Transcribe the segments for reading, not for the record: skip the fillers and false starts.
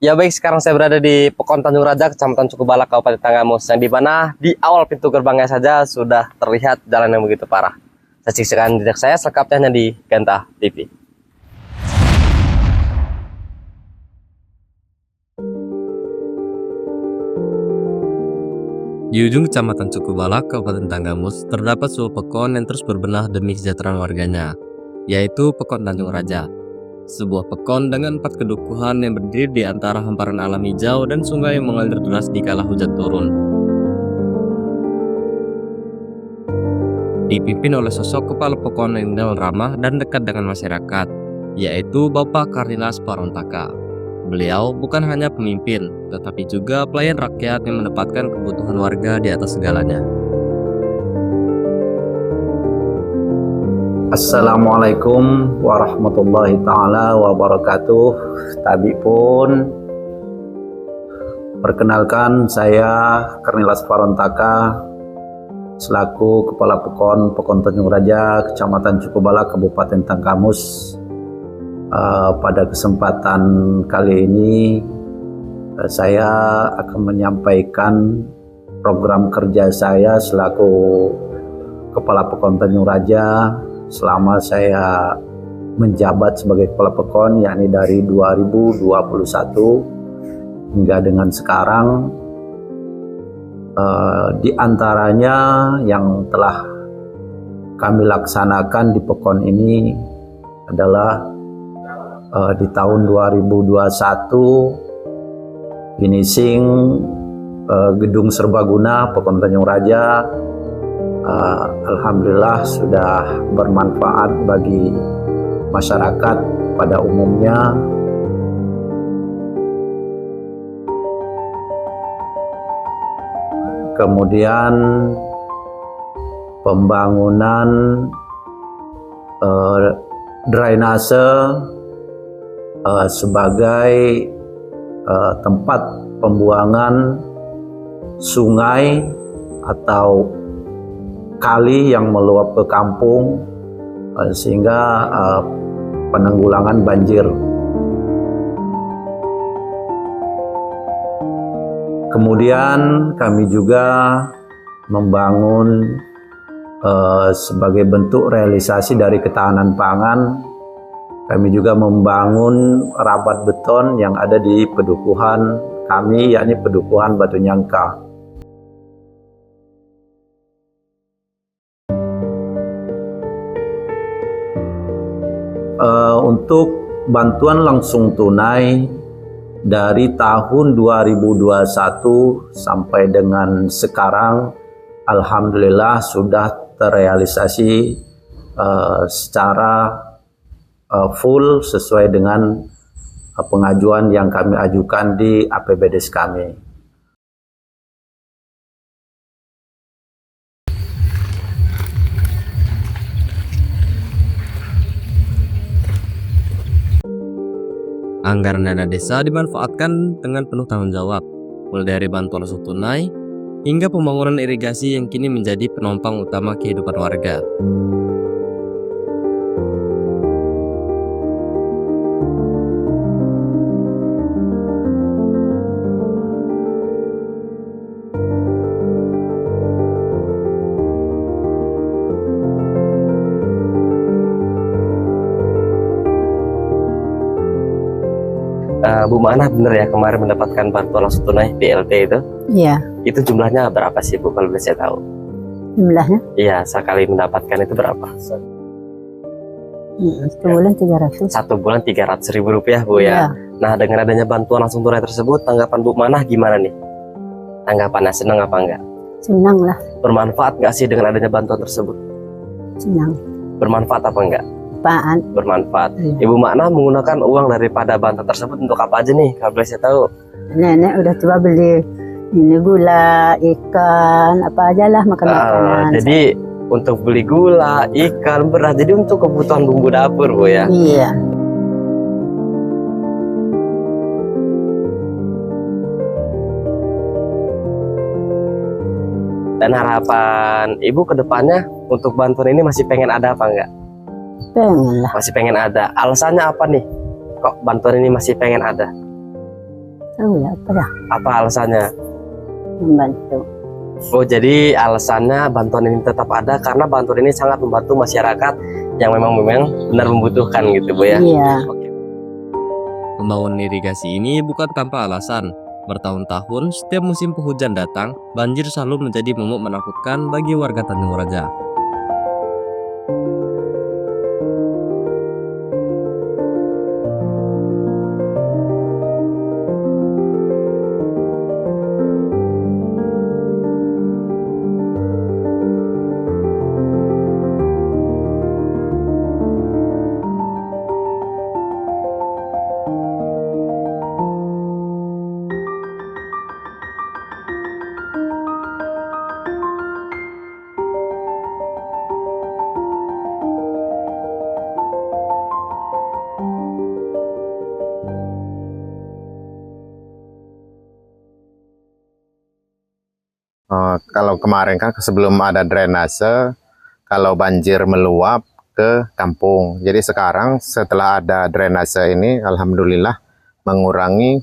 Ya baik, sekarang saya berada di Pekon Tanjung Raja, Kecamatan Cukubala, Kabupaten Tanggamus, yang di mana di awal pintu gerbangnya saja sudah terlihat jalan yang begitu parah. Saksikan jejak saya selengkapnya hanya di Genta TV. Di ujung Kecamatan Cukubala, Kabupaten Tanggamus, terdapat sebuah pekon yang terus berbenah demi kesejahteraan warganya, yaitu Pekon Tanjung Raja. Sebuah pekon dengan 4 kedukuhan yang berdiri di antara hamparan alam hijau dan sungai yang mengalir deras di kala hujan turun. Dipimpin oleh sosok kepala pekon yang ramah dan dekat dengan masyarakat, yaitu Bapak Karnilas Parontaka. Beliau bukan hanya pemimpin, tetapi juga pelayan rakyat yang menempatkan kebutuhan warga di atas segalanya. Assalamualaikum warahmatullahi ta'ala wabarakatuh. Tadi pun perkenalkan, saya Karnilas Parontaka selaku Kepala Pekon Tanjung Raja, Kecamatan Cukubala, Kabupaten Tanggamus. Pada kesempatan kali ini saya akan menyampaikan program kerja saya selaku Kepala Pekon Tanjung Raja selama saya menjabat sebagai Kepala Pekon, yakni dari 2021 hingga dengan sekarang. Di antaranya yang telah kami laksanakan di Pekon ini adalah di tahun 2021 finishing gedung serbaguna Pekon Tanjung Raja. Alhamdulillah sudah bermanfaat bagi masyarakat pada umumnya. Kemudian pembangunan drainase sebagai tempat pembuangan sungai atau kali yang meluap ke kampung, sehingga penanggulangan banjir. Kemudian kami juga membangun sebagai bentuk realisasi dari ketahanan pangan, kami juga membangun rabat beton yang ada di pedukuhan kami, yakni pedukuhan Batu Nyangka. Untuk bantuan langsung tunai dari tahun 2021 sampai dengan sekarang, alhamdulillah sudah terrealisasi secara full sesuai dengan pengajuan yang kami ajukan di APBDes kami. Anggaran dana desa dimanfaatkan dengan penuh tanggung jawab, mulai dari bantuan langsung tunai hingga pembangunan irigasi yang kini menjadi penopang utama kehidupan warga. Bu Mana, bener ya kemarin mendapatkan bantuan langsung tunai BLT itu? Iya. Itu jumlahnya berapa sih Bu, kalau boleh saya tahu? Jumlahnya? Iya, sekali mendapatkan itu berapa? Satu bulan 300. Satu bulan 300.000 rupiah Bu ya. Iya. Nah, dengan adanya bantuan langsung tunai tersebut, tanggapan Bu Mana gimana nih? Tanggapannya senang apa enggak? Senang lah. Bermanfaat nggak sih dengan adanya bantuan tersebut? Senang. Bermanfaat apa enggak? Apaan? Bermanfaat. Iya. Ibu Makna menggunakan uang daripada bantuan tersebut untuk apa aja nih, kalau boleh saya tahu? Nenek udah tua beli ini gula, ikan, apa aja lah makanan. Jadi untuk beli gula, ikan, beras, jadi untuk kebutuhan bumbu dapur Bu ya? Iya. Dan harapan Ibu ke depannya untuk bantuan ini masih pengen ada apa enggak? Pengen lah. Masih pengen ada. Alasannya apa nih? Kok bantuan ini masih pengen ada? tahu ya apa dah Apa alasannya? membantu. Oh, jadi alasannya bantuan ini tetap ada karena bantuan ini sangat membantu masyarakat yang memang benar membutuhkan gitu Bu ya. Iya. Oke. Pembangunan irigasi ini bukan tanpa alasan. Bertahun-tahun setiap musim penghujan datang, banjir selalu menjadi momok menakutkan bagi warga Tanjung Raja. Kalau kemarin kan sebelum ada drainase, kalau banjir meluap ke kampung. Jadi sekarang setelah ada drainase ini, alhamdulillah mengurangi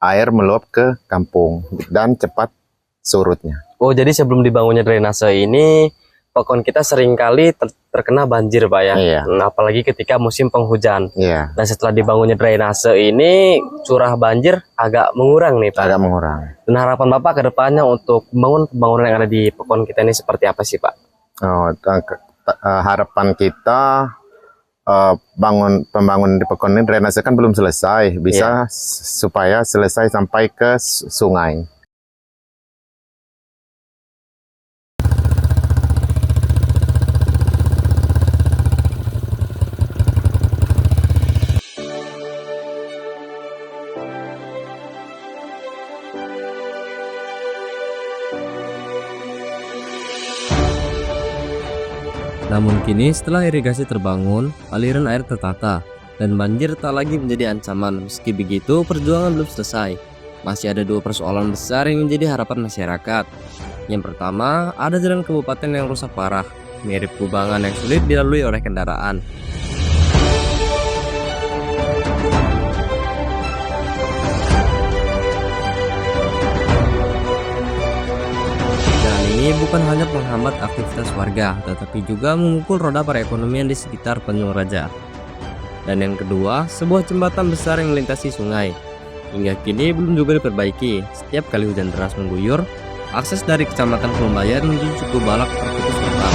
air meluap ke kampung dan cepat surutnya. Oh, jadi sebelum dibangunnya drainase ini, pekon kita seringkali terkena banjir Pak ya. Iya. Nah, apalagi ketika musim penghujan. Iya, Nah, setelah dibangunnya drainase ini, curah banjir agak mengurang nih Pak. agak mengurangi. Dan harapan Bapak ke depannya untuk pembangunan yang ada di pekon kita ini seperti apa sih Pak? Harapan kita pembangunan di Pekon ini drainase kan belum selesai, bisa supaya selesai sampai ke sungai. Namun kini setelah irigasi terbangun, aliran air tertata, dan banjir tak lagi menjadi ancaman. Meski begitu, perjuangan belum selesai. Masih ada dua persoalan besar yang menjadi harapan masyarakat. Yang pertama, ada jalan kabupaten yang rusak parah, mirip kubangan yang sulit dilalui oleh kendaraan. Jalan ini bukan hanya menghambat aktivitas warga, tetapi juga memukul roda perekonomian di sekitar Tanjung Raja. Dan yang kedua, sebuah jembatan besar yang melintasi sungai. Hingga kini belum juga diperbaiki. Setiap kali hujan deras mengguyur, akses dari Kecamatan Kelumbayan menuju Suku Balak terputus total.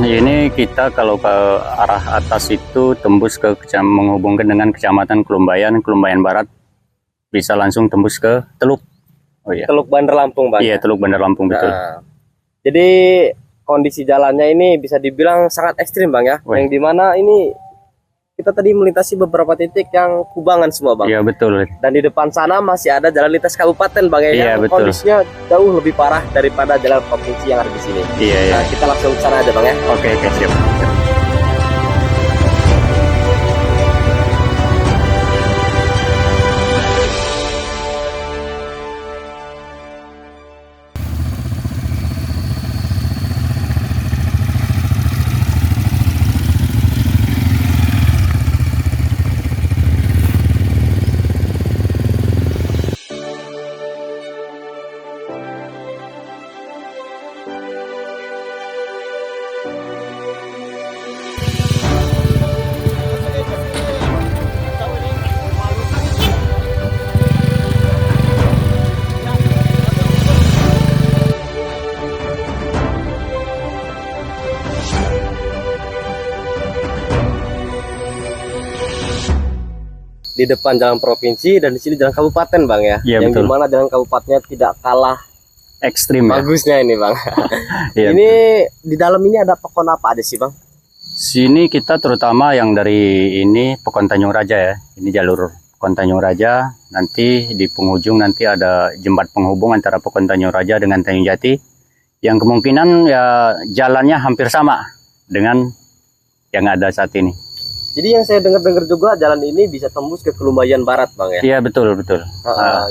Ini kita kalau ke arah atas itu tembus ke menghubungkan dengan Kecamatan Kelumbayan, Kelumbayan Barat, bisa langsung tembus ke Teluk. Oh iya. Teluk Bandar Lampung, Bang. Iya, Teluk Bandar Lampung betul. Nah, jadi kondisi jalannya ini bisa dibilang sangat ekstrim, Bang ya. Wih. Yang dimana ini kita tadi melintasi beberapa titik yang kubangan semua, Bang. Iya betul. Dan di depan sana masih ada jalan lintas kabupaten, Bang ya. Iya, Yang betul. kondisinya jauh lebih parah daripada jalan provinsi yang ada di sini. Iya, iya. Nah, kita langsung ke sana aja, Bang ya. Oke, siap. di depan jalan provinsi dan di sini jalan kabupaten Bang ya. Iya, Yang betul. dimana jalan kabupatennya tidak kalah Ekstrim ya. bagusnya ini Bang. Iya, Ini di dalam ini ada pekon apa aja sih Bang? Sini kita terutama yang dari ini Pekon Tanjung Raja ya. Ini jalur Pekon Tanjung Raja. Nanti di penghujung nanti ada jembat penghubung antara Pekon Tanjung Raja dengan Tanjung Jati. Yang kemungkinan ya jalannya hampir sama dengan yang ada saat ini. Jadi yang saya dengar-dengar juga jalan ini bisa tembus ke Kelumbayan Barat Bang ya. Iya betul betul.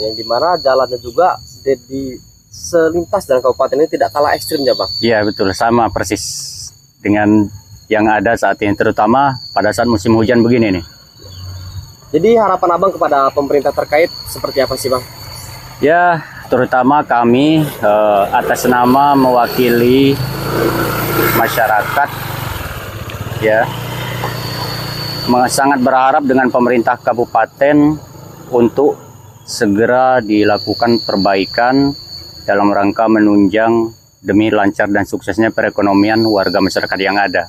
Yang dimana jalannya juga di selintas jalan kabupaten ini tidak kalah ekstrim ya Bang. Iya betul, sama persis dengan yang ada saat ini, terutama pada saat musim hujan begini nih. Jadi harapan Abang kepada pemerintah terkait seperti apa sih Bang? Ya, terutama kami atas nama mewakili masyarakat ya, sangat berharap dengan pemerintah kabupaten untuk segera dilakukan perbaikan dalam rangka menunjang demi lancar dan suksesnya perekonomian warga masyarakat yang ada.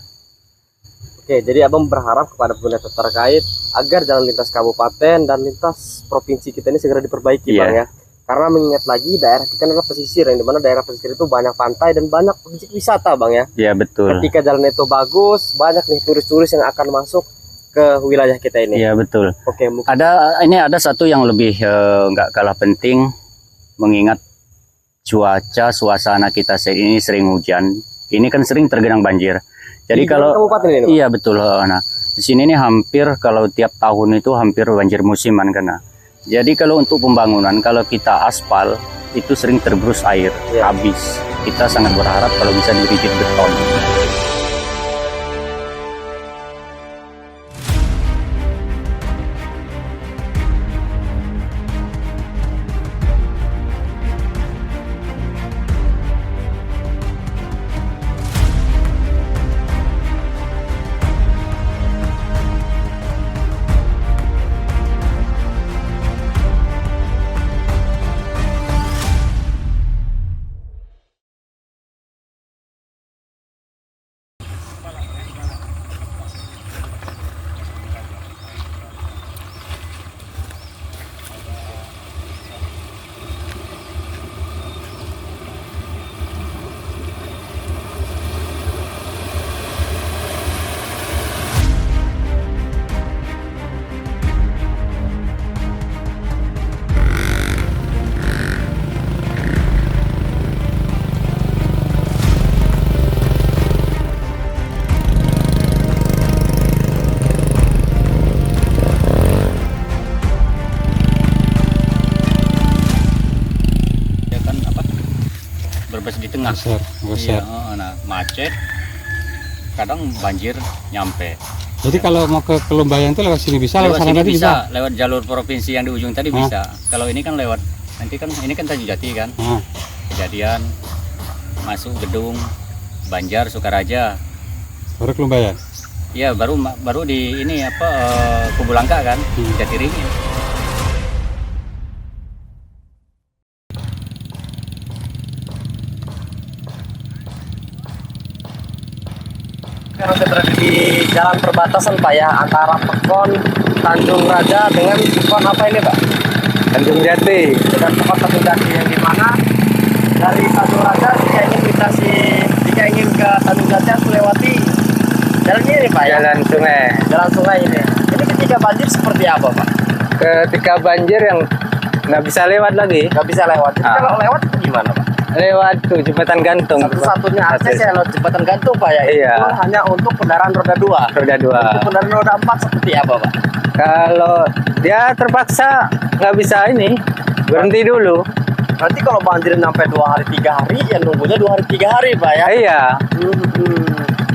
Oke, jadi Abang berharap kepada pemerintah terkait agar jalan lintas kabupaten dan lintas provinsi kita ini segera diperbaiki Iya. Bang ya. Karena mengingat lagi daerah kita adalah pesisir, yang dimana daerah pesisir itu banyak pantai dan banyak objek wisata Bang ya. Iya betul. Ketika jalan itu bagus, banyak nih turis-turis yang akan masuk ke wilayah kita ini. Iya betul. Oke, mungkin Ada satu yang lebih nggak kalah penting, mengingat cuaca suasana kita saat ini sering hujan. Ini kan sering tergenang banjir. Jadi di kalau kabupaten ini Bang? iya betul. Nah, di sini nih hampir kalau tiap tahun itu hampir banjir musiman karena. Jadi kalau untuk pembangunan, kalau kita aspal itu sering tergerus air, Iya. habis. Kita sangat berharap kalau bisa dirigit beton. Berbes di tengah. Iya, nah macet, kadang banjir nyampe. Jadi kalau mau ke Kelumbayan itu lewat sini bisa, lewat sana sini tadi bisa. lewat jalur provinsi yang di ujung tadi Hah? bisa. Kalau ini kan lewat, nanti kan ini kan Tanjung Jati kan, Nah, kejadian masuk gedung Banjar Sukaraja. baru Kelumbayan. Iya baru di ini apa Kubu Langka kan, Jatiringin. Sekarang saya berada di jalan perbatasan Pak ya, antara Pekon Tanjung Raja dengan Pekon apa ini Pak? Tanjung Jati. Dengan Pekon Tanjung Jati, yang dimana dari Tanjung Raja jika ingin ke Tanjung Jati harus melewati jalan ini Pak ya? Jalan sungai. Jalan sungai ini. Ini ketika banjir seperti apa Pak? Ketika banjir yang nggak bisa lewat lagi, Nggak bisa lewat. Jadi kalau lewat itu gimana Pak? lewat tuh jembatan gantung. Satu-satunya akses ya lewat jembatan gantung Pak ya? Iya. Itu hanya untuk kendaraan roda 2. Roda 2. Untuk kendaraan roda 4 seperti apa Pak? Kalau dia terpaksa nggak bisa ini, berhenti dulu. Nanti kalau banjir sampai 2 hari 3 hari, ya nunggunya 2 hari 3 hari Pak ya? Iya,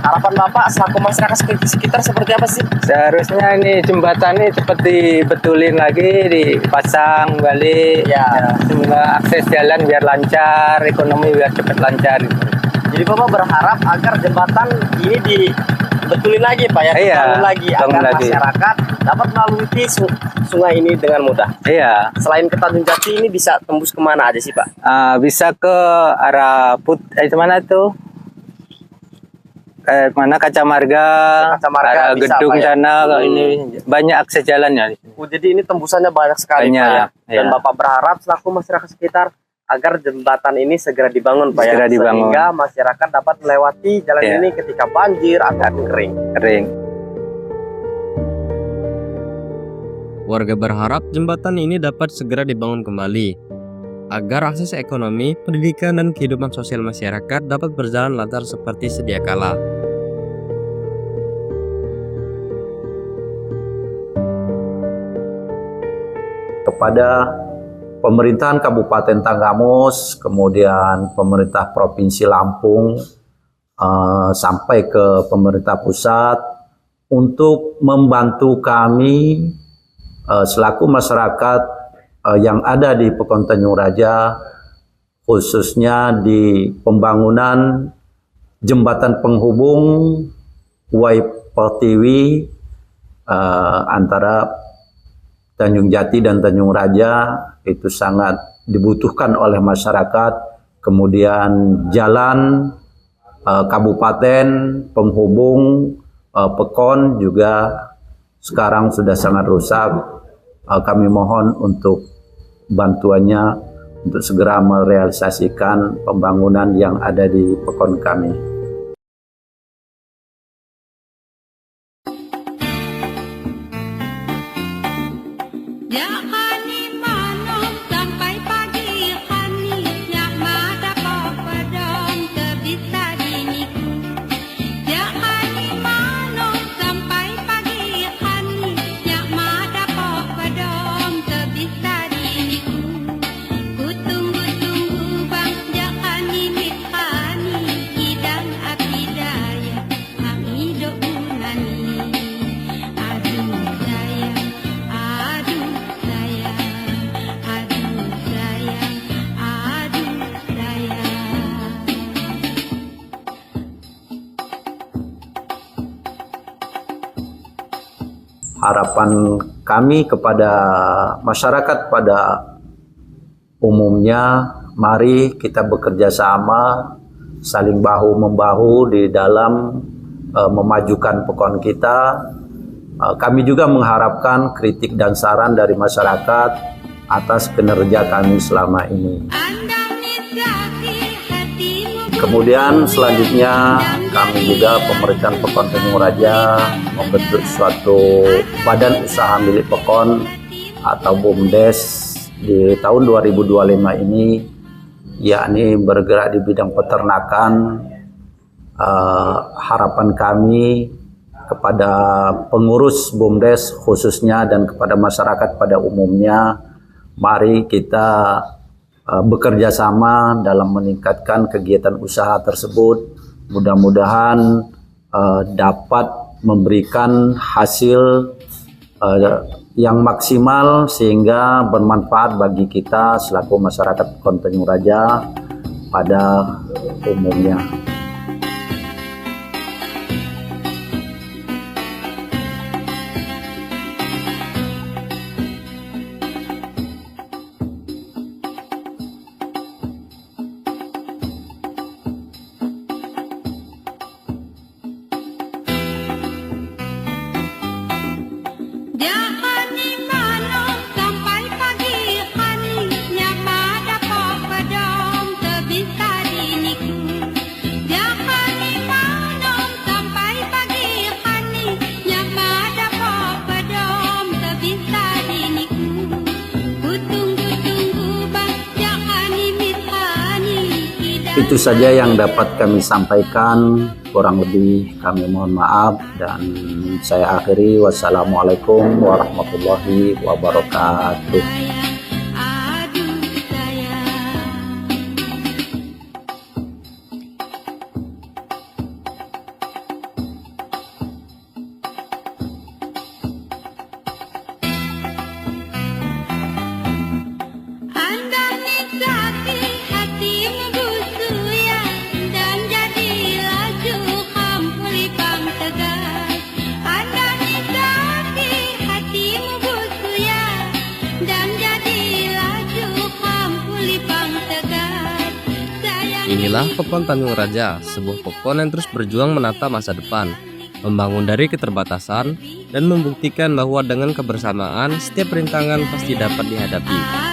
Harapan Bapak selaku masyarakat sekitar seperti apa sih? seharusnya ini jembatan ini cepat dibetulin lagi, dipasang balik. Ya. Semoga akses jalan biar lancar, ekonomi biar cepat lancar. Jadi Bapak berharap agar jembatan ini dibetulin lagi Pak ya? Iya, Dibangun lagi bangun agar lagi. masyarakat dapat melalui sungai ini dengan mudah. Iya, Selain ke Tanjung Jati ini bisa tembus kemana aja sih Pak? bisa ke arah mana tuh? mana Kaca Marga, Kaca Marga ada bisa, gedung Pak, ya? sana, ini banyak akses jalannya. Jadi ini tembusannya banyak sekali, Banyak, Pak, ya. Dan ya. Bapak berharap selaku masyarakat sekitar agar jembatan ini segera dibangun, Pak, Segera ya. dibangun. Sehingga masyarakat dapat melewati jalan Ya. ini ketika banjir ataupun kering. Kering. Warga berharap jembatan ini dapat segera dibangun kembali agar akses ekonomi, pendidikan, dan kehidupan sosial masyarakat dapat berjalan lancar seperti sedia kala. Kepada pemerintahan Kabupaten Tanggamus, kemudian pemerintah Provinsi Lampung, sampai ke pemerintah pusat untuk membantu kami selaku masyarakat yang ada di Pekon Tanjung Raja, khususnya di pembangunan jembatan penghubung Wai Pertiwi antara Tanjung Jati dan Tanjung Raja. Itu sangat dibutuhkan oleh masyarakat. Kemudian jalan kabupaten penghubung Pekon juga sekarang sudah sangat rusak. Kami mohon untuk bantuannya untuk segera merealisasikan pembangunan yang ada di Pekon kami. Harapan kami kepada masyarakat pada umumnya, mari kita bekerja sama, saling bahu-membahu di dalam memajukan Pekon kita. Kami juga mengharapkan kritik dan saran dari masyarakat atas kinerja kami selama ini. Kemudian selanjutnya kami juga pemerintahan Pekon Tanjung Raja membentuk suatu badan usaha milik Pekon atau BUMDes di tahun 2025 ini, yakni bergerak di bidang peternakan. Harapan kami kepada pengurus BUMDes khususnya dan kepada masyarakat pada umumnya, mari kita bekerja sama dalam meningkatkan kegiatan usaha tersebut. Mudah-mudahan dapat memberikan hasil yang maksimal sehingga bermanfaat bagi kita selaku masyarakat Pekon Tanjung Raja pada umumnya. Itu saja yang dapat kami sampaikan, kurang lebih kami mohon maaf dan saya akhiri. Wassalamualaikum warahmatullahi wabarakatuh. Dan Inilah Pekon Tanjung Raja, sebuah pekon yang terus berjuang menata masa depan, membangun dari keterbatasan, dan membuktikan bahwa dengan kebersamaan setiap rintangan pasti dapat dihadapi.